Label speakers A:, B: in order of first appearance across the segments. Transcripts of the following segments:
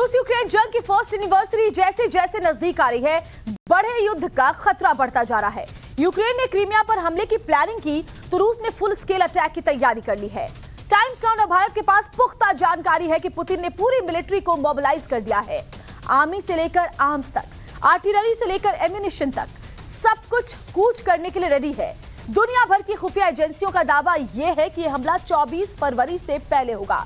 A: रूस यूक्रेन जंग की फर्स्ट एनिवर्सरी जैसे जैसे नजदीक आ रही है, बड़े युद्ध का खतरा बढ़ता जा रहा है। यूक्रेन ने क्रीमिया पर हमले की प्लानिंग की तो रूस ने फुल स्केल अटैक की तैयारी कर ली है। टाइम्स नाउ और भारत के पास पुख्ता जानकारी है कि पुतिन ने पूरी मिलिट्री को मोबिलाइज कर दिया है। आर्मी से लेकर आर्म्स तक, आर्टिलरी से लेकर एम्यूनिशन तक, सब कुछ कूच करने के लिए रेडी है। दुनिया भर की खुफिया एजेंसियों का दावा यह है कि यह हमला 24 फरवरी से पहले होगा।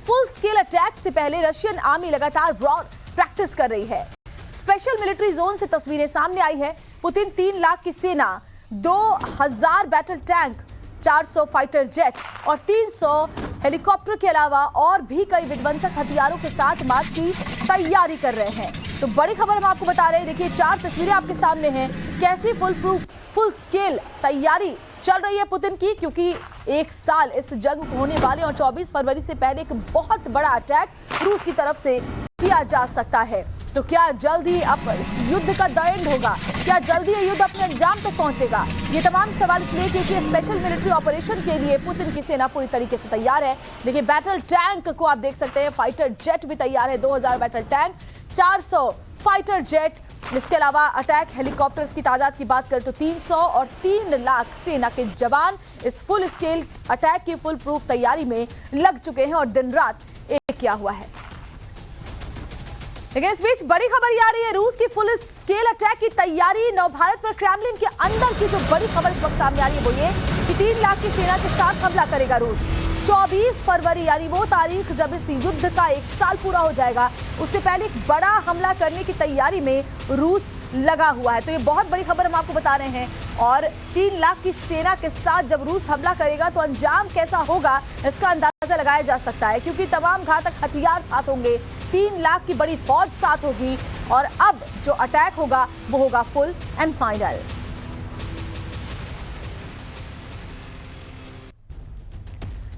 A: फुल स्केल अटैक से पहले रशियन आर्मी लगातार वॉर प्रैक्टिस कर रही है। स्पेशल मिलिट्री जोन से तस्वीरें सामने आई है। पुतिन 3 लाख की सेना, 2000 बैटल टैंक, 400 फाइटर जेट और 300 हेलीकॉप्टर के अलावा और भी कई विध्वंसक हथियारों के साथ मार्च की तैयारी कर रहे हैं। तो बड़ी खबर हम आपको बता रहे हैं। देखिए 4 तस्वीरें आपके सामने हैं, कैसी फुल स्केल तैयारी चल रही है पुतिन की, क्योंकि 1 साल इस जंग होने वाले और 24 फरवरी से पहले एक बहुत बड़ा अटैक रूस की तरफ से किया जा सकता है। तो क्या जल्द ही अब इस युद्ध का द एंड होगा? क्या जल्दी ये युद्ध अपने अंजाम तक पहुंचेगा? ये तमाम सवाल इसलिए क्योंकि स्पेशल मिलिट्री ऑपरेशन के लिए पुतिन की सेना पूरी तरीके से तैयार है। देखिए बैटल टैंक को आप देख सकते हैं, फाइटर जेट भी तैयार है, 2000 बैटल टैंक, 400 फाइटर जेट। इसके अलावा अटैक हेलीकॉप्टर्स की तादाद की बात करें तो 300 और 3 लाख सेना के जवान इस फुल स्केल अटैक की फुल प्रूफ तैयारी में लग चुके हैं और दिन रात एक किया हुआ है। लेकिन इस बीच बड़ी खबर ये आ रही है, रूस की फुल स्केल अटैक की तैयारी। नव भारत पर क्रेमलिन के अंदर की जो बड़ी खबर इस वक्त सामने आ रही है वो ये कि 3 लाख की सेना के साथ हमला करेगा रूस। 24 फरवरी यानी वो तारीख जब इस युद्ध का 1 साल पूरा हो जाएगा, उससे पहले एक बड़ा हमला करने की तैयारी में रूस लगा हुआ है। तो ये बहुत बड़ी खबर हम आपको बता रहे हैं। और 3 लाख की सेना के साथ जब रूस हमला करेगा तो अंजाम कैसा होगा इसका अंदाजा लगाया जा सकता है, क्योंकि तमाम घातक हथियार साथ होंगे, 3 लाख की बड़ी फौज साथ होगी और अब जो अटैक होगा वो होगा फुल एंड फाइनल।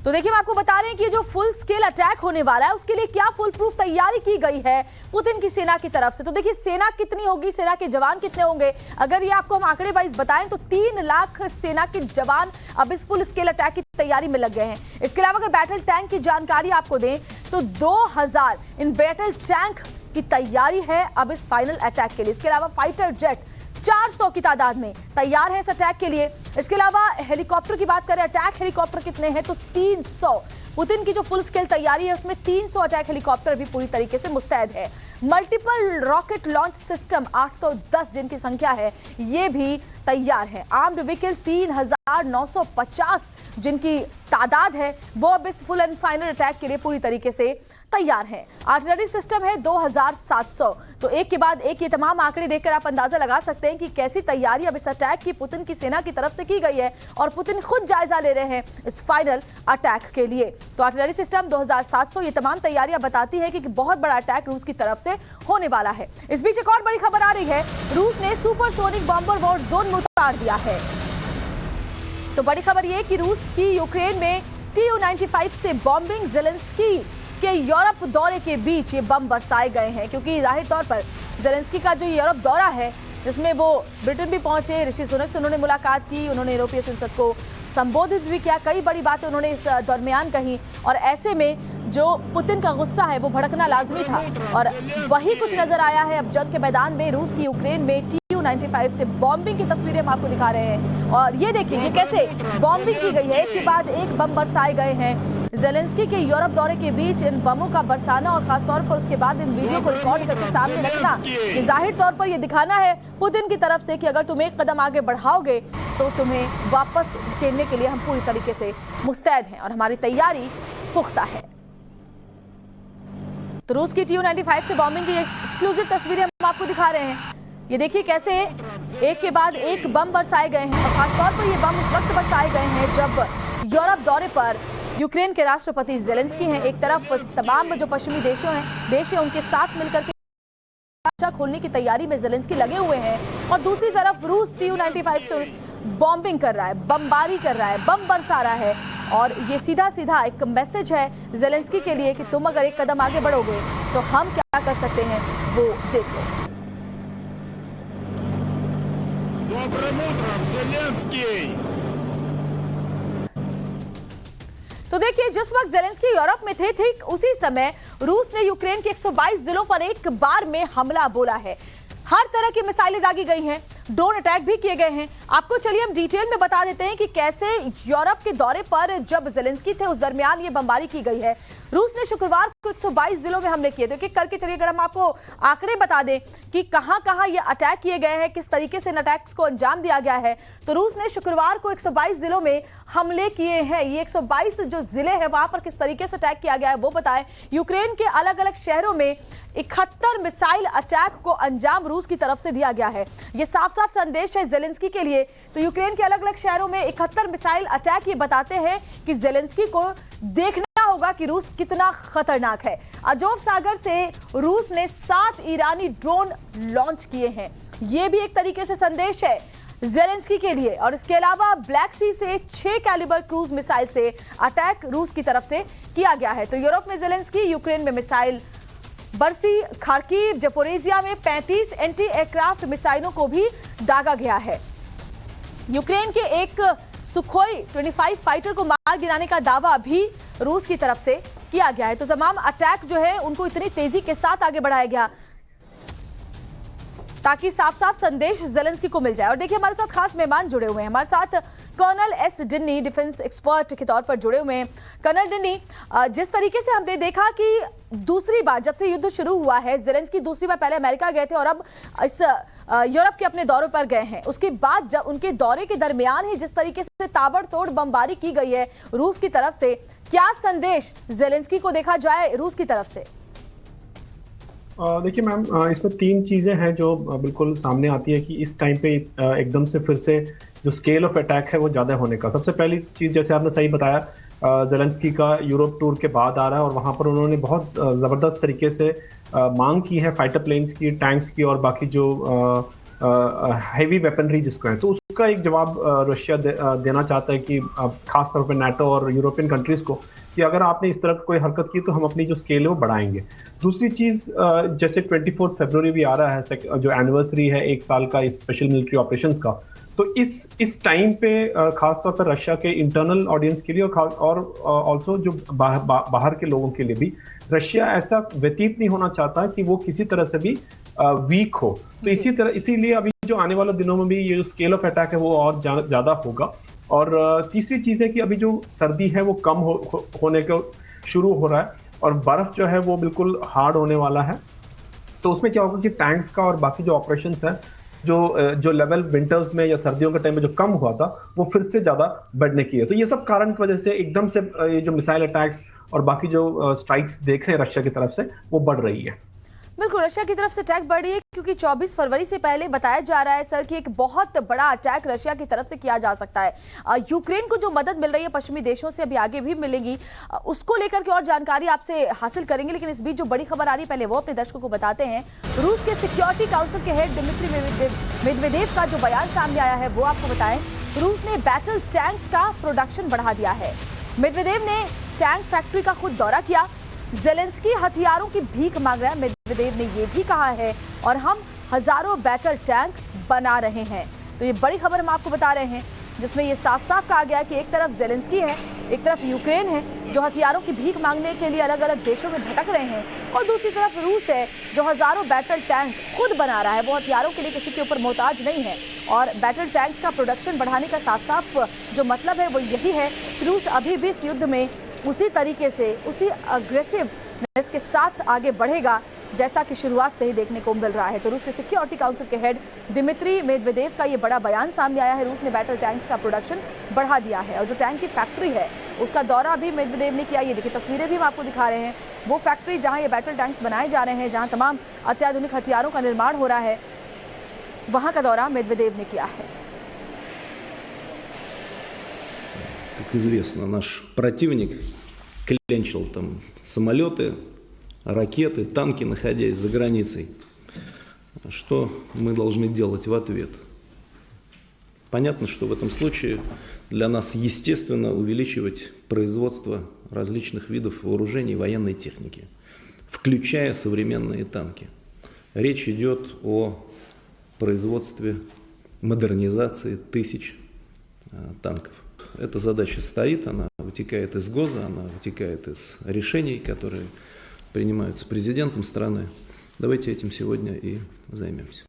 A: तो देखिए मैं आपको बता रहे हैं कि जो फुल स्केल अटैक होने वाला है उसके लिए क्या फुल प्रूफ तैयारी की गई है पुतिन की सेना की तरफ से। तो देखिए सेना कितनी होगी, सेना के जवान कितने होंगे, अगर ये आपको हम आंकड़े वाइज बताएं तो 3 लाख सेना के जवान अब इस फुल स्केल अटैक की तैयारी में लग गए हैं। इसके अलावा अगर बैटल टैंक की जानकारी आपको दें तो 2000 इन बैटल टैंक की तैयारी है अब इस फाइनल अटैक के लिए। इसके अलावा फाइटर जेट 400 की तादाद में तैयार है इस अटैक के लिए। इसके अलावा हेलीकॉप्टर की बात करें, अटैक हेलीकॉप्टर कितने हैं तो 300। पुतिन की जो फुल स्केल तैयारी है उसमें 300 अटैक हेलीकॉप्टर भी पूरी तरीके से मुस्तैद है। मल्टीपल रॉकेट लॉन्च सिस्टम 810 जिनकी संख्या है ये भी तैयार है। आर्म्ड व्हीकल 3950 जिनकी तादाद है वो अब इस फुल एंड फाइनल अटैक के लिए पूरी तरीके से तैयार है। आर्टिलरी सिस्टम है 2700। तो एक के बाद एक ये तमाम आंकड़े देखकर आप अंदाजा लगा सकते हैं कि कैसी तैयारी अब इस अटैक की पुतिन की सेना की तरफ से की गई है और पुतिन खुद जायजा ले रहे हैं इस फाइनल अटैक के लिए। तो आर्टिलरी सिस्टम 2700, ये तमाम तैयारियां बताती है कि बहुत बड़ा अटैक रूस की तरफ से होने वाला है। इस बीच एक और बड़ी खबर आ रही है, रूस ने सुपरसोनिक बॉम्बर वॉर जोन में उतार दिया है। तो बड़ी खबर यह कि रूस की यूक्रेन में Tu-95 से बॉम्बिंग, ज़ेलेंस्की के यूरोप दौरे के बीच ये बम बरसाए गए हैं, क्योंकि जाहिर तौर पर ज़ेलेंस्की का जो यूरोप दौरा है जिसमें वो ब्रिटेन भी पहुंचे, ऋषि सुनक से उन्होंने मुलाकात की, उन्होंने यूरोपीय संसद को संबोधित भी किया, कई बड़ी बातें उन्होंने इस दरमियान कही। और ऐसे में जो पुतिन का गुस्सा है वो भड़कना लाजमी था और वही कुछ नजर आया है अब जंग के मैदान में। रूस की यूक्रेन में Tu-95 से बॉम्बिंग की तस्वीरें हम आपको दिखा रहे हैं और ये देखिए ये कैसे बॉम्बिंग की गई है, एक के बाद एक बम बरसाए गए हैं। ज़ेलेंस्की के यूरोप दौरे के बीच इन बमों का बरसाना और खासतौर पर उसके बाद इन वीडियो को रिकॉर्ड करके सामने रखना, ये जाहिर तौर पर ये दिखाना है पुतिन की तरफ से कि अगर तुम एक कदम आगे बढ़ाओगे तो तुम्हें वापस खेलने के लिए हम पूरी तरीके से मुस्तैद हैं और हमारी तैयारी पुख्ता है। तो रूस की Tu-95 से बॉम्बिंग की एक्सक्लूसिव तस्वीरें हम आपको दिखा रहे हैं। ये देखिए कैसे एक के बाद एक बम बरसाए गए हैं और खासतौर पर ये बम उस वक्त बरसाए गए हैं जब यूरोप दौरे पर यूक्रेन के राष्ट्रपति ज़ेलेंस्की हैं। एक तरफ तमाम जो पश्चिमी देश है उनके साथ मिलकर के मोर्चा खोलने की तैयारी में ज़ेलेंस्की लगे हुए हैं और दूसरी तरफ रूस Tu-95 से बॉम्बिंग कर रहा है, बमबारी कर रहा है, बम बरसा रहा है। और ये सीधा सीधा एक मैसेज है ज़ेलेंस्की के लिए कि तुम अगर एक कदम आगे बढ़ोगे तो हम क्या कर सकते हैं वो देख लो। देखिए, जिस वक्त ज़ेलेंस्की यूरोप में थे, ठीक उसी समय रूस ने यूक्रेन के 122 जिलों पर एक बार में हमला बोला है। हर तरह की मिसाइलें दागी गई हैं, ड्रोन अटैक भी किए गए हैं। आपको चलिए हम डिटेल में बता देते हैं कि कैसे यूरोप के दौरे पर जब ज़ेलेंस्की थे उस दरमियान ये बमबारी की गई है। रूस ने शुक्रवार को 122 जिलों में हमले किए। तो एक करके चलिए, अगर हम आपको आंकड़े बता दें कि कहां-कहां ये अटैक किए गए हैं, किस तरीके से इन अटैक्स को अंजाम दिया गया है, तो रूस ने शुक्रवार को 122 जिलों में हमले किए हैं। ये 122 जो जिले हैं वहां पर किस तरीके से अटैक किया गया है वो बताएं। यूक्रेन के अलग अलग शहरों में 71 मिसाइल अटैक को अंजाम रूस की तरफ से दिया गया है। ये साफ साफ संदेश है ज़ेलेंस्की के लिए। तो यूक्रेन के अलग अलग शहरों में 71 मिसाइल अटैक ये बताते हैं कि ज़ेलेंस्की को देखना होगा कि रूस कितना खतरनाक है। अजोव सागर से रूस ने 7 ईरानी ड्रोन लॉन्च किए हैं। ये भी एक तरीके से संदेश है ज़ेलेंस्की के लिए। और इसके अलावा ब्लैक सी से 6 कैलिबर क्रूज मिसाइल से अटैक रूस की तरफ से किया गया है। तो यूरोप में ज़ेलेंस्की, यूक्रेन में मिसाइल बर्सी, खार्किव, जपोरेजिया में 35 एंटी एयरक्राफ्ट मिसाइलों को भी दागा गया है। यूक्रेन के एक सुखोई 25 फाइटर को मार गिराने का दावा भी रूस की तरफ से किया गया है। तो तमाम अटैक जो है उनको इतनी तेजी के साथ आगे बढ़ाया गया ताकि साफ साफ संदेश ज़ेलेंस्की को मिल जाए। और देखिए, हमारे साथ खास मेहमान जुड़े हुए हैं। हमारे साथ कर्नल एस डिन्नी, डिफेंस एक्सपर्ट के तौर पर जुड़े हुए हैं। कर्नल डिन्नी, जिस तरीके से हमने देखा कि दूसरी बार जब से युद्ध शुरू हुआ है, ज़ेलेंस्की दूसरी बार पहले अमेरिका गए थे और अब इस यूरोप के अपने दौरों पर गए हैं। उसके बाद जब उनके दौरे के दरमियान ही जिस तरीके से ताबड़तोड़ बमबारी की गई है रूस की तरफ से, क्या संदेश ज़ेलेंस्की को देखा जाए रूस की तरफ से?
B: देखिए मैम, इसमें 3 चीज़ें हैं जो बिल्कुल सामने आती है कि इस टाइम पे एकदम से फिर से जो स्केल ऑफ अटैक है वो ज़्यादा होने का। सबसे पहली चीज़, जैसे आपने सही बताया, ज़ेलेंस्की का यूरोप टूर के बाद आ रहा है और वहाँ पर उन्होंने बहुत ज़बरदस्त तरीके से मांग की है फाइटर प्लेन्स की, टैंक्स की और बाकी जो हैवी वेपनरी जिसको है। तो उसका एक जवाब रशिया देना चाहता है कि खास तौर पे नाटो और यूरोपियन कंट्रीज़ को, कि अगर आपने इस तरह की कोई हरकत की तो हम अपनी जो स्केल है वो बढ़ाएंगे। दूसरी चीज़, जैसे 24 फरवरी भी आ रहा है, जो एनिवर्सरी है 1 साल का इस स्पेशल मिलिट्री ऑपरेशंस का, तो इस टाइम पे खास तौर पर रशिया के इंटरनल ऑडियंस के लिए और ऑल्सो जो बाहर के लोगों के लिए भी, रशिया ऐसा व्यतीत नहीं होना चाहता कि वो किसी तरह से भी वीक हो। तो इसीलिए अभी जो आने वाले दिनों में भी ये जो स्केल ऑफ अटैक है वो और ज़्यादा होगा। और तीसरी चीज़ है कि अभी जो सर्दी है वो कम होने को शुरू हो रहा है और बर्फ़ जो है वो बिल्कुल हार्ड होने वाला है। तो उसमें क्या होगा कि टैंक्स का और बाकी जो ऑपरेशंस है, जो लेवल विंटर्स में या सर्दियों के टाइम में जो कम हुआ था वो फिर से ज़्यादा बढ़ने की है। तो ये सब कारण की वजह से एकदम से ये जो मिसाइल अटैक्स और बाकी जो स्ट्राइक्स देख रहे हैं रशिया की तरफ से वो बढ़ रही है।
A: बिल्कुल, रशिया की तरफ से अटैक बढ़ रही है क्योंकि 24 फरवरी से पहले बताया जा रहा है सर कि एक बहुत बड़ा अटैक रशिया की तरफ से किया जा सकता है। यूक्रेन को जो मदद मिल रही है पश्चिमी देशों से, अभी आगे भी मिलेगी, उसको लेकर के और जानकारी आपसे हासिल करेंगे। लेकिन इस बीच जो बड़ी खबर आ रही है पहले वो अपने दर्शकों को बताते हैं। रूस के सिक्योरिटी काउंसिल के हेड दिमित्री मेदवेदेव का जो बयान सामने आया है वो आपको बताएं। रूस ने बैटल टैंक्स का प्रोडक्शन बढ़ा दिया है। मेदवेदेव ने टैंक फैक्ट्री का खुद दौरा किया। ज़ेलेंस्की हथियारों की भीख मांग रहा है, मेदवेदेव ने यह भी कहा है, और हम हजारों बैटल टैंक बना रहे हैं। तो ये बड़ी खबर हम आपको बता रहे हैं जिसमें ये साफ साफ कहा गया कि एक तरफ ज़ेलेंस्की है, एक तरफ यूक्रेन है जो हथियारों की भीख मांगने के लिए अलग अलग देशों में भटक रहे हैं, और दूसरी तरफ रूस है जो हजारों बैटल टैंक खुद बना रहा है। वो हथियारों के लिए किसी के ऊपर मोहताज नहीं है और बैटल टैंक्स का प्रोडक्शन बढ़ाने का साफ साफ जो मतलब है वो यही है कि रूस अभी भी इस युद्ध में उसी तरीके से, उसी अग्रेसिवनेस के साथ आगे बढ़ेगा जैसा कि शुरुआत से ही देखने को मिल रहा है। तो रूस के सिक्योरिटी काउंसिल के हेड दिमित्री मेदवेदेव का ये बड़ा बयान सामने आया है। रूस ने बैटल टैंक्स का प्रोडक्शन बढ़ा दिया है और जो टैंक की फैक्ट्री है उसका दौरा भी मेदवेदेव ने किया। ये देखिए तस्वीरें भी हम आपको दिखा रहे हैं, वो फैक्ट्री जहाँ ये बैटल टैंक्स बनाए जा रहे हैं, जहाँ तमाम अत्याधुनिक हथियारों का निर्माण हो रहा है, वहाँ का दौरा मेदवेदेव ने किया है।
C: Как известно, наш противник клянчил там самолеты, ракеты, танки, находясь за границей. Что мы должны делать в ответ? Понятно, что в этом случае для нас естественно увеличивать производство различных видов вооружений и военной техники, включая современные танки. Речь идет о производстве, модернизации тысяч танков. Эта задача стоит, она вытекает из ГОЗа, она вытекает из решений, которые принимаются президентом страны. Давайте этим сегодня и займемся.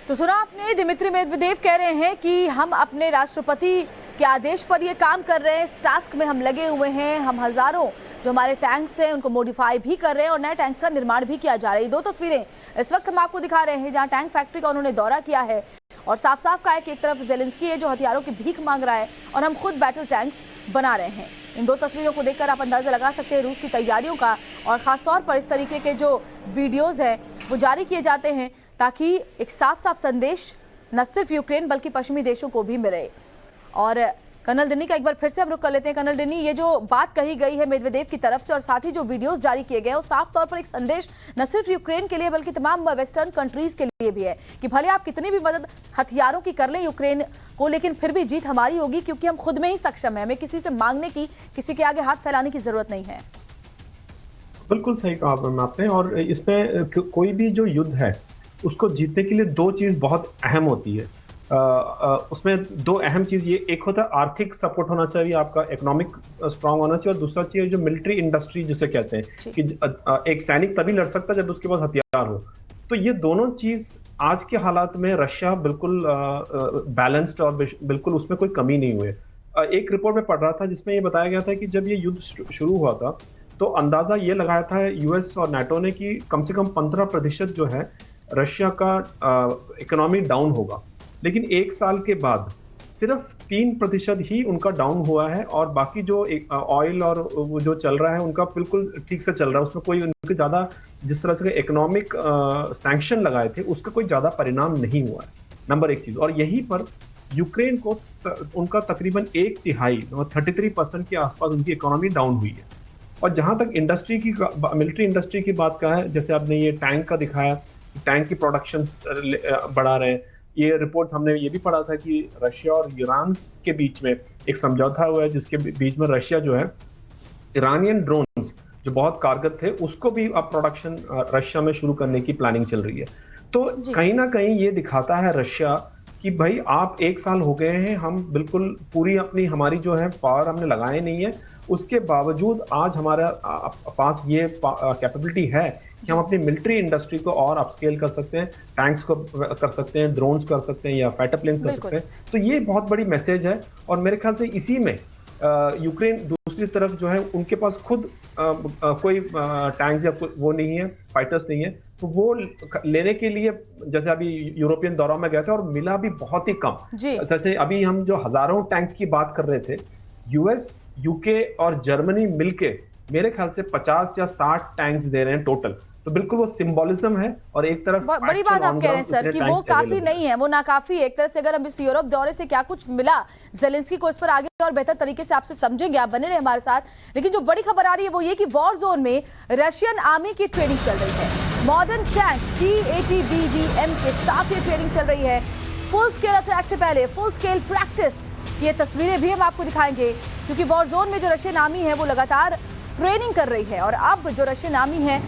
A: तो सुना आपने, दिमित्री मेदवेदेव कह रहे हैं कि हम अपने राष्ट्रपति के आदेश पर ये काम कर रहे हैं, इस टास्क में हम लगे हुए हैं, हम हजारों जो हमारे टैंक्स हैं उनको मॉडिफाई भी कर रहे हैं और नए टैंक्स का निर्माण भी किया जा रहा है। ये दो तस्वीरें इस वक्त हम आपको दिखा रहे हैं जहां टैंक फैक्ट्री का उन्होंने दौरा किया है और साफ साफ कहा है कि एक तरफ ज़ेलेंस्की है जो हथियारों की भीख मांग रहा है और हम खुद बैटल टैंक्स बना रहे हैं। इन दो तस्वीरों को देखकर आप अंदाजा लगा सकते हैं रूस की तैयारियों का और खासतौर पर इस तरीके के जो वीडियोज हैं वो जारी किए जाते हैं ताकि एक साफ साफ संदेश न सिर्फ यूक्रेन बल्कि पश्चिमी देशों को भी मिले। और कर्नल डिनी का एक बार फिर से हम रुख कर लेते हैं। कर्नल डिनी, ये जो बात कही गई है मेदवेदेव की तरफ से और साथ ही जो वीडियोस जारी किए गए हैं वो साफ तौर पर एक संदेश न सिर्फ यूक्रेन के लिए बल्कि तमाम वेस्टर्न कंट्रीज के लिए भी है कि भले आप कितनी भी मदद हथियारों की कर लें यूक्रेन को, लेकिन फिर भी जीत हमारी होगी क्योंकि हम खुद में ही सक्षम है, हमें किसी से मांगने की, किसी के आगे हाथ फैलाने की जरूरत नहीं है।
B: बिल्कुल सही कहा आपने। और इसमें कोई भी जो युद्ध है उसको जीतने के लिए दो चीज बहुत अहम होती है। उसमें दो अहम चीज ये, एक होता है आर्थिक सपोर्ट होना चाहिए, आपका इकोनॉमिक स्ट्रांग होना चाहिए, और दूसरा चीज जो मिलिट्री इंडस्ट्री जिसे कहते हैं कि एक सैनिक तभी लड़ सकता है जब उसके पास हथियार हो। तो ये दोनों चीज आज के हालात में रशिया बिल्कुल बैलेंस्ड और बिल्कुल उसमें कोई कमी नहीं हुई। एक रिपोर्ट में पढ़ रहा था जिसमें ये बताया गया था कि जब ये युद्ध शुरू हुआ था तो अंदाजा ये लगाया था यूएस और नाटो ने कि कम से कम 15% जो है रशिया का इकोनॉमी डाउन होगा, लेकिन एक साल के बाद सिर्फ 3% ही उनका डाउन हुआ है और बाकी जो ऑयल और वो जो चल रहा है उनका बिल्कुल ठीक से चल रहा है। उसमें कोई उनके ज्यादा जिस तरह से इकोनॉमिक सैंक्शन लगाए थे उसका कोई ज्यादा परिणाम नहीं हुआ है, नंबर एक चीज। और यहीं पर यूक्रेन को उनका तकरीबन 1/3 33% के आसपास उनकी इकोनॉमी डाउन हुई है। और जहां तक इंडस्ट्री की, मिलिट्री इंडस्ट्री की बात का है, जैसे आपने ये टैंक का दिखाया, टैंक की प्रोडक्शन बढ़ा रहे हैं। ये रिपोर्ट हमने ये भी पढ़ा था कि रशिया और ईरान के बीच में एक समझौता हुआ है जिसके बीच में रशिया जो है ईरानियन ड्रोन्स जो बहुत कारगर थे उसको भी अब प्रोडक्शन रशिया में शुरू करने की प्लानिंग चल रही है। तो कहीं ना कहीं ये दिखाता है रशिया कि भाई आप 1 साल हो गए हैं, हम बिल्कुल पूरी हमारी जो है पावर हमने लगाए नहीं है, उसके बावजूद आज हमारे पास ये कैपेबिलिटी है कि हम अपनी मिलिट्री इंडस्ट्री को और अपस्केल कर सकते हैं, टैंक्स को कर सकते हैं, ड्रोन्स कर सकते हैं या फाइटर प्लेन्स कर सकते हैं। तो ये बहुत बड़ी मैसेज है और मेरे ख्याल से इसी में यूक्रेन दूसरी तरफ जो है उनके पास खुद कोई टैंक्स या वो नहीं है, फाइटर्स नहीं है, तो वो लेने के लिए जैसे अभी यूरोपियन दौरा में गए थे और मिला भी बहुत ही कम। जैसे अभी हम जो हजारों टैंक्स की बात कर रहे थे, यूएस, यूके और जर्मनी मिलके मेरे ख्याल से 50 या 60 टैंक्स दे रहे हैं टोटल। तो बिल्कुल वो सिंबोलिज्म है और एक तरफ
A: बड़ी बात आप कह रहे हैं सर कि वो काफी नहीं है, वो नाकाफी है एक तरह से। अगर हम इस यूरोप दौरे से क्या कुछ मिला ज़ेलेंस्की को, इस पर आगे और बेहतर तरीके से आपसे समझेंगे, आप बने रहे हमारे साथ। लेकिन जो बड़ी खबर आ रही है वो ये कि वॉर जोन में रशियन आर्मी की ट्रेनिंग चल रही है। मॉडर्न टैंक T-80BVM के साथ ये ट्रेनिंग चल रही है। फुल स्केल अटैक से पहले फुल स्केल प्रैक्टिस, ये तस्वीरें भी हम आपको दिखाएंगे क्योंकि वॉर जोन में जो रशियन आर्मी है वो लगातार ट्रेनिंग कर रही है। और अब जो रशियन आर्मी है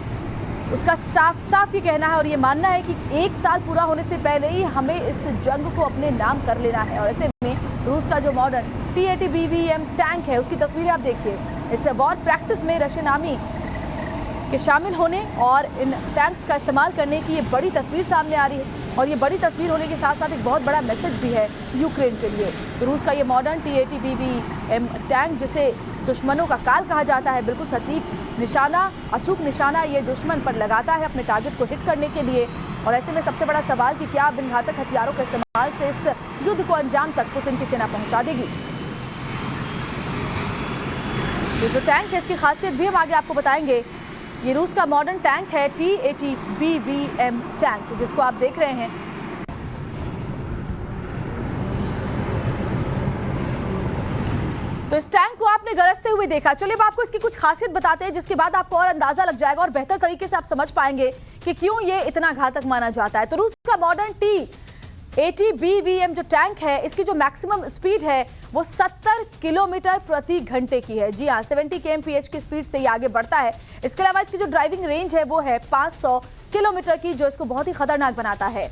A: उसका साफ साफ ये कहना है और ये मानना है कि 1 साल पूरा होने से पहले ही हमें इस जंग को अपने नाम कर लेना है। और ऐसे में रूस का जो मॉडर्न T-80BVM टैंक है उसकी तस्वीरें आप देखिए। इस वॉर प्रैक्टिस में रशियन आर्मी के शामिल होने और इन टैंक्स का इस्तेमाल करने की ये बड़ी तस्वीर सामने आ रही है और ये बड़ी तस्वीर होने के साथ साथ एक बहुत बड़ा मैसेज भी है यूक्रेन के लिए। तो रूस का ये मॉडर्न T-80BVM टैंक जिसे दुश्मनों का काल कहा जाता है, बिल्कुल सटीक निशाना, अचूक निशाना ये दुश्मन पर लगाता है अपने टारगेट को हिट करने के लिए। और ऐसे में सबसे बड़ा सवाल कि क्या बिन घातक हथियारों के इस्तेमाल से इस युद्ध को अंजाम तक पुतिन की सेना पहुंचा देगी। ये जो टैंक है इसकी खासियत भी हम आगे आपको बताएंगे। ये रूस का मॉडर्न टैंक है T-80BVM टैंक जिसको आप देख रहे हैं। तो इस टैंक को आपने गरजते हुए देखा। चलिए अब आपको इसकी कुछ खासियत बताते हैं जिसके बाद आपको और अंदाजा लग जाएगा और बेहतर तरीके से आप समझ पाएंगे कि क्यों ये इतना घातक माना जाता है। तो रूस का मॉडर्न T-80BVM जो टैंक है इसकी जो मैक्सिमम स्पीड है वो 70 किलोमीटर प्रति घंटे की है। जी हाँ, 70 kmph की स्पीड से ये आगे बढ़ता है। इसके अलावा इसकी जो ड्राइविंग रेंज है वो है 500 किलोमीटर की, जो इसको बहुत ही खतरनाक बनाता है।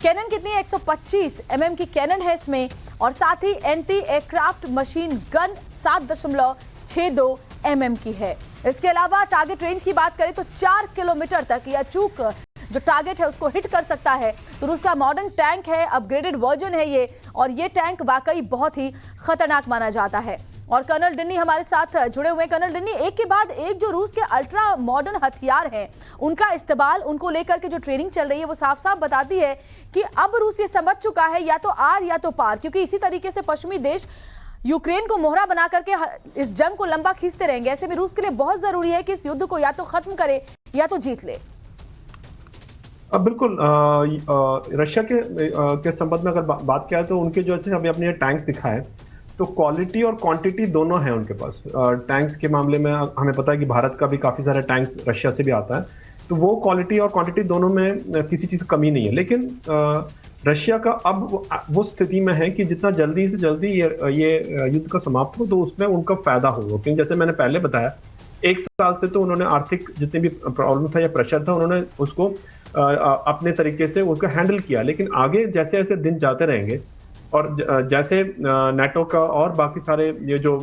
A: कैनन कितनी है? 125 mm की कैनन है इसमें, और साथ ही anti aircraft machine gun 7.62 mm की है। इसके अलावा टारगेट रेंज की बात करें तो 4 किलोमीटर तक ये अचूक जो टारगेट है उसको हिट कर सकता है। तो रूस का मॉडर्न टैंक है, अपग्रेडेड वर्जन है ये, और ये टैंक वाकई बहुत ही खतरनाक माना जाता है। और कर्नल डिन्नी हमारे साथ जुड़े हुए हैं। कर्नल डिन्नी, एक के बाद एक जो रूस के अल्ट्रा मॉडर्न हथियार हैं उनका इस्तेमाल, उनको लेकर के जो ट्रेनिंग चल रही है वो साफ साफ बताती है कि अब रूस ये समझ चुका है या तो आर या तो पार, क्योंकि इसी तरीके से पश्चिमी देश यूक्रेन को मोहरा बना करके इस जंग को लंबा खींचते रहेंगे। ऐसे में रूस के लिए बहुत जरूरी है कि इस युद्ध को या तो खत्म करे या तो जीत ले।
B: बिल्कुल, रशिया के संबंध में अगर बात किया तो उनके जो है अभी अपने टैंक्स दिखाए तो क्वालिटी और क्वांटिटी दोनों है उनके पास। टैंक्स के मामले में हमें पता है कि भारत का भी काफ़ी सारे टैंक्स रशिया से भी आता है, तो वो क्वालिटी और क्वांटिटी दोनों में किसी चीज़ की कमी नहीं है। लेकिन रशिया का अब वो स्थिति में है कि जितना जल्दी से जल्दी ये युद्ध का समाप्त हो तो उसमें उनका फायदा हो, क्योंकि जैसे मैंने पहले बताया 1 साल से तो उन्होंने आर्थिक जितने भी प्रॉब्लम था या प्रेशर था उन्होंने उसको अपने तरीके से उसको हैंडल किया। लेकिन आगे जैसे जैसे दिन जाते रहेंगे और जैसे नाटो का और बाकी सारे ये जो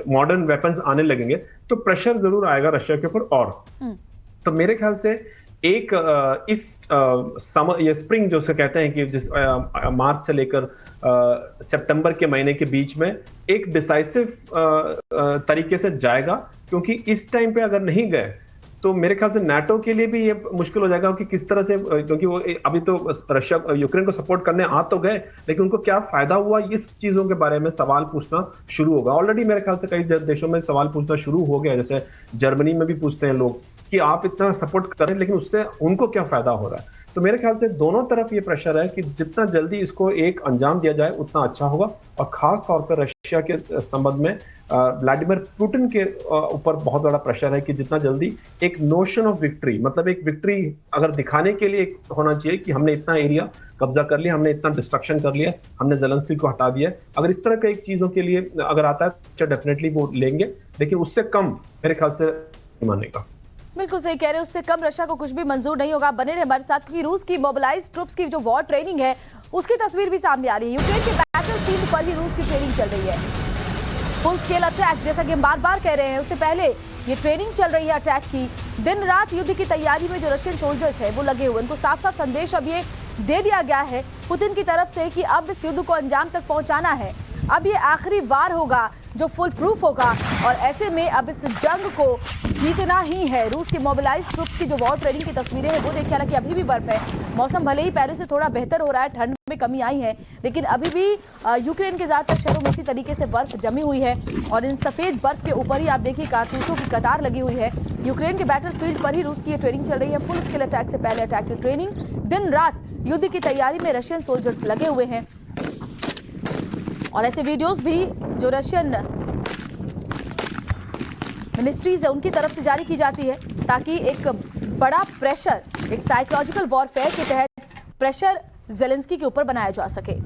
B: मॉडर्न वेपन्स आने लगेंगे तो प्रेशर जरूर आएगा रशिया के ऊपर। और तो मेरे ख्याल से एक इस समर ये स्प्रिंग जो से कहते हैं कि जिस मार्च से लेकर सितंबर के महीने के बीच में एक डिसाइसिव तरीके से जाएगा, क्योंकि इस टाइम पे अगर नहीं गए तो मेरे ख्याल से नाटो के लिए भी ये मुश्किल हो जाएगा कि किस तरह से, क्योंकि वो अभी तो रशिया यूक्रेन को सपोर्ट करने आ तो गए लेकिन उनको क्या फायदा हुआ, इस चीजों के बारे में सवाल पूछना शुरू होगा। ऑलरेडी मेरे ख्याल से कई देशों में सवाल पूछना शुरू हो गया, जैसे जर्मनी में भी पूछते हैं लोग कि आप इतना सपोर्ट करें लेकिन उससे उनको क्या फायदा हो रहा है। तो मेरे ख्याल से दोनों तरफ ये प्रेशर है कि जितना जल्दी इसको एक अंजाम दिया जाए उतना अच्छा होगा। और खास तौर पर रशिया के संबंध में व्लादिमीर पुतिन के ऊपर बहुत बड़ा प्रेशर है कि जितना जल्दी एक नोशन ऑफ विक्ट्री, मतलब एक विक्ट्री अगर दिखाने के लिए होना चाहिए कि हमने इतना एरिया कब्जा कर लिया, हमने इतना डिस्ट्रक्शन कर लिया, हमने ज़ेलेंस्की को हटा दिया। अगर इस तरह का एक चीजों के लिए अगर आता है तो डेफिनेटली वो लेंगे, लेकिन उससे कम मेरे ख्याल से मानेगा।
A: बिल्कुल सही कह रहे हैं, उससे कम रशिया को कुछ भी मंजूर नहीं होगा। बने रहे हमारे साथ, क्योंकि रूस की मोबिलाइज्ड ट्रुप्स की जो वॉर ट्रेनिंग है उसकी तस्वीर भी सामने आ रही है। यूक्रेन के बैटलफील्ड पर ही रूस की ट्रेनिंग चल रही है। फुल स्केल अटैक, जैसा कि हम बार बार कह रहे हैं, उससे पहले ये ट्रेनिंग चल रही है अटैक की। दिन रात युद्ध की तैयारी में जो रशियन सोल्जर्स है वो लगे हुए, उनको साफ साफ संदेश अब ये दे दिया गया है पुतिन की तरफ से कि अब इस युद्ध को अंजाम तक पहुंचाना है। अब ये आखिरी वार होगा जो फुल प्रूफ होगा, और ऐसे में अब इस जंग को जीतना ही है। रूस के मोबिलाइज्ड ट्रुप्स की जो वॉर ट्रेनिंग की तस्वीरें हैं वो देखिए, हालांकि अभी भी बर्फ है, मौसम भले ही पहले से थोड़ा बेहतर हो रहा है, ठंड में कमी आई है, लेकिन अभी भी यूक्रेन के ज्यादातर शहरों में इसी तरीके से बर्फ जमी हुई है। और इन सफेद बर्फ के ऊपर ही आप देखिए कारतूसों की कतार लगी हुई है। यूक्रेन के बैटलफील्ड पर ही रूस की ये ट्रेनिंग चल रही है। फुल स्केल अटैक से पहले अटैक की ट्रेनिंग, दिन रात युद्ध की तैयारी में रशियन सोल्जर्स लगे हुए हैं। और ऐसे वीडियोस भी जो रशियन मिनिस्ट्रीज है उनकी तरफ से जारी की जाती है, ताकि एक बड़ा प्रेशर, एक साइकोलॉजिकल वॉरफेयर के तहत प्रेशर ज़ेलेंस्की के ऊपर बनाया जा सके।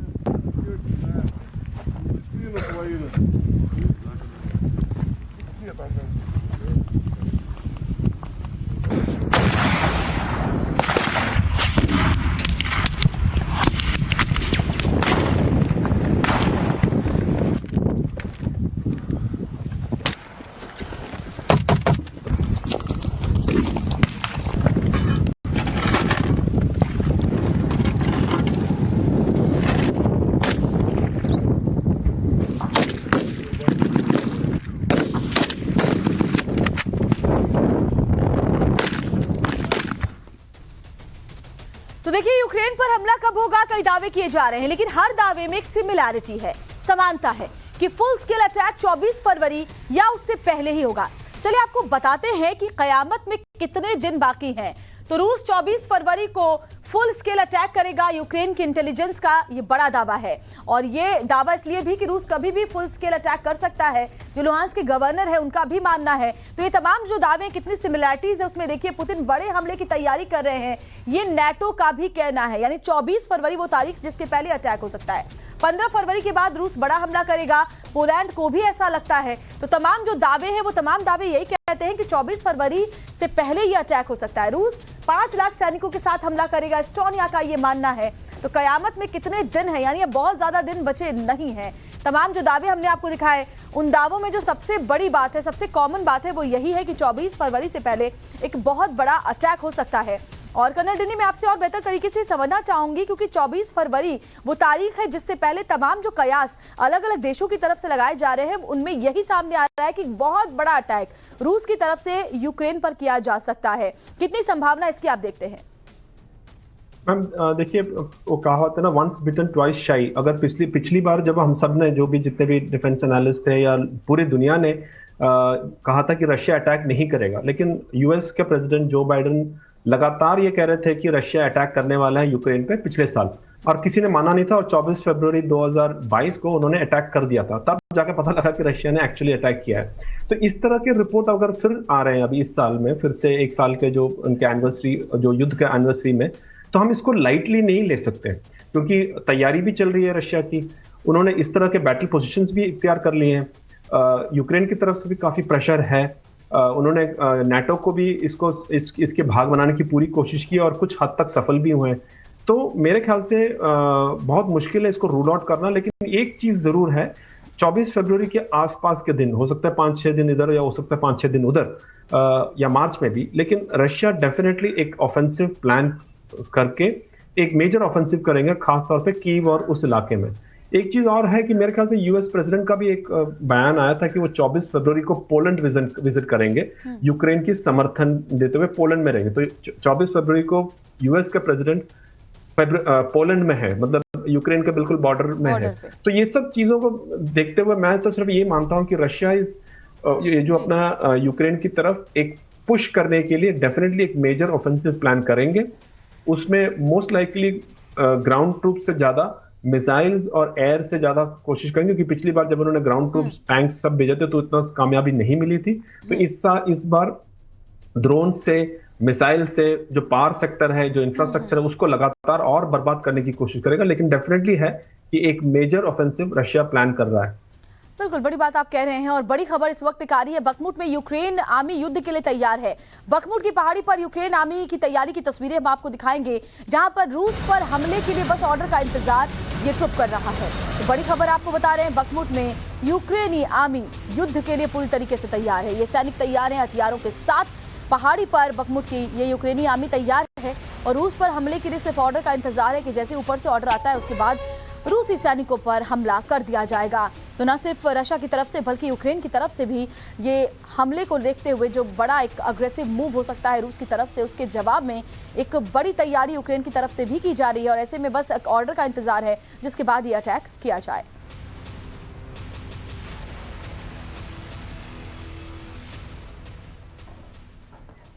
A: तो देखिए, यूक्रेन पर हमला कब होगा, कई दावे किए जा रहे हैं, लेकिन हर दावे में एक सिमिलैरिटी है, समानता है कि फुल स्केल अटैक 24 फरवरी या उससे पहले ही होगा। चलिए आपको बताते हैं कि कयामत में कितने दिन बाकी हैं। तो रूस 24 फरवरी को फुल स्केल अटैक करेगा, यूक्रेन की इंटेलिजेंस का ये बड़ा दावा है। और ये दावा इसलिए भी कि रूस कभी भी फुल स्केल अटैक कर सकता है, जो लुहांस्क के गवर्नर है उनका भी मानना है। तो ये तमाम जो दावे, कितनी सिमिलैरिटीज है उसमें देखिए, पुतिन बड़े हमले की तैयारी कर रहे हैं, ये नाटो का भी कहना है। यानी 24 फरवरी वो तारीख जिसके पहले अटैक हो सकता है। 15 फरवरी के बाद रूस बड़ा हमला करेगा, पोलैंड को भी ऐसा लगता है। तो तमाम जो दावे हैं वो तमाम दावे यही कहते हैं कि 24 फरवरी से पहले ये अटैक हो सकता है। रूस 5 लाख सैनिकों के साथ हमला करेगा, एस्टोनिया का ये मानना है। तो कयामत में कितने दिन हैं, यानी बहुत ज्यादा दिन बचे नहीं हैं। तमाम जो दावे हमने आपको दिखाए, उन दावों में जो सबसे बड़ी बात है, सबसे कॉमन बात है, वो यही है कि 24 फरवरी से पहले एक बहुत बड़ा अटैक हो सकता है। और कर्नल डिनी, मैं आपसे और बेहतर तरीके से समझना चाहूंगी, क्योंकि 24 फरवरी वो तारीख है जिससे पहले तमाम जो कयास अलग अलग देशों की तरफ से लगाए जा रहे हैं, उनमें यही सामने आ रहा है कि बहुत बड़ा अटैक रूस की तरफ से यूक्रेन पर किया जा सकता है। कितनी संभावना इसकी आप देखते हैं?
B: मैम देखिए, वो कहावत है ना, वंस बिटन ट्वाइस शाई। अगर पिछली बार जब हम सब ने, जो भी जितने भी डिफेंस एनालिस्ट थे या पूरी दुनिया ने कहा था कि रशिया अटैक नहीं करेगा, लेकिन यूएस के प्रेसिडेंट जो बाइडेन लगातार ये कह रहे थे कि रशिया अटैक करने वाला है यूक्रेन पे पिछले साल, और किसी ने माना नहीं था। और 24 फरवरी 2022 को उन्होंने अटैक कर दिया था। तब जाके पता लगा कि रशिया ने एक्चुअली अटैक किया है। तो इस तरह के रिपोर्ट अगर फिर आ रहे हैं अभी इस साल में, फिर से एक साल के जो उनके एनिवर्सरी, जो युद्ध के एनिवर्सरी में, तो हम इसको लाइटली नहीं ले सकते, क्योंकि तैयारी भी चल रही है रशिया की। उन्होंने इस तरह के बैटल पोजीशंस भी इख्तियार कर लिए हैं। यूक्रेन की तरफ से भी काफी प्रेशर है। उन्होंने नाटो को भी इसके भाग बनाने की पूरी कोशिश की और कुछ हद तक सफल भी हुए हैं। तो मेरे ख्याल से बहुत मुश्किल है इसको रूल आउट करना। लेकिन एक चीज जरूर है, 24 फरवरी के आसपास के दिन, हो सकता है 5-6 दिन इधर या हो सकता है 5-6 दिन उधर, या मार्च में भी, लेकिन रशिया डेफिनेटली एक ऑफेंसिव प्लान करके एक मेजर ऑफेंसिव करेंगे, खासतौर पे कीव और उस इलाके में। एक चीज और है कि मेरे ख्याल से यूएस प्रेसिडेंट का भी एक बयान आया था कि वो 24 फरवरी को पोलैंड विजिट करेंगे, यूक्रेन की समर्थन देते हुए पोलैंड में रहेंगे। तो 24 फरवरी को यूएस के प्रेसिडेंट पोलैंड में है, मतलब यूक्रेन के बिल्कुल बॉर्डर में है। तो ये सब चीजों को देखते हुए मैं तो सिर्फ ये मानता हूं कि रशिया ये जो अपना यूक्रेन की तरफ एक पुश करने के लिए डेफिनेटली एक मेजर ऑफेंसिव प्लान करेंगे। उसमें मोस्ट लाइकली ग्राउंड ट्रूप से ज्यादा मिसाइल्स और एयर से ज्यादा कोशिश करेंगे, क्योंकि पिछली बार जब उन्होंने ग्राउंड ट्रूप्स टैंक्स सब भेजे थे तो इतना कामयाबी नहीं मिली थी। तो इस बार ड्रोन से, मिसाइल से, जो पावर सेक्टर है, जो इंफ्रास्ट्रक्चर है, उसको लगातार और बर्बाद करने की कोशिश करेगा। लेकिन डेफिनेटली है कि एक मेजर ऑफेंसिव रशिया प्लान कर रहा है।
A: बिल्कुल, बड़ी बात आप कह रहे हैं। और बड़ी खबर इस वक्त आ रही है, बखमुट में यूक्रेन आर्मी युद्ध के लिए तैयार है। बखमुट की पहाड़ी पर यूक्रेन आर्मी की तैयारी की तस्वीरें हम आपको दिखाएंगे, जहां पर रूस पर हमले के लिए बस ऑर्डर का इंतजार ये ट्रुप कर रहा है। तो बड़ी खबर आपको बता रहे हैं, बखमुट में यूक्रेनी आर्मी युद्ध के लिए पूरी तरीके से तैयार है। ये सैनिक तैयार हैं हथियारों के साथ। पहाड़ी पर बखमुट की ये यूक्रेनी आर्मी तैयार है और रूस पर हमले के लिए सिर्फ ऑर्डर का इंतजार है कि जैसे ऊपर से ऑर्डर आता है उसके बाद रूसी सैनिकों पर हमला कर दिया जाएगा। तो न सिर्फ रशिया की तरफ से बल्कि यूक्रेन की तरफ से भी ये हमले को देखते हुए जो बड़ा एक अग्रेसिव मूव हो सकता है रूस की तरफ से, उसके जवाब में एक बड़ी तैयारी यूक्रेन की तरफ से भी की जा रही है। और ऐसे में बस एक ऑर्डर का इंतजार है जिसके बाद ये अटैक किया जाए।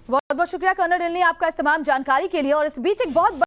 A: बहुत बहुत शुक्रिया कर्नल डिनी आपका इस तमाम जानकारी के लिए। और इस बीच एक बहुत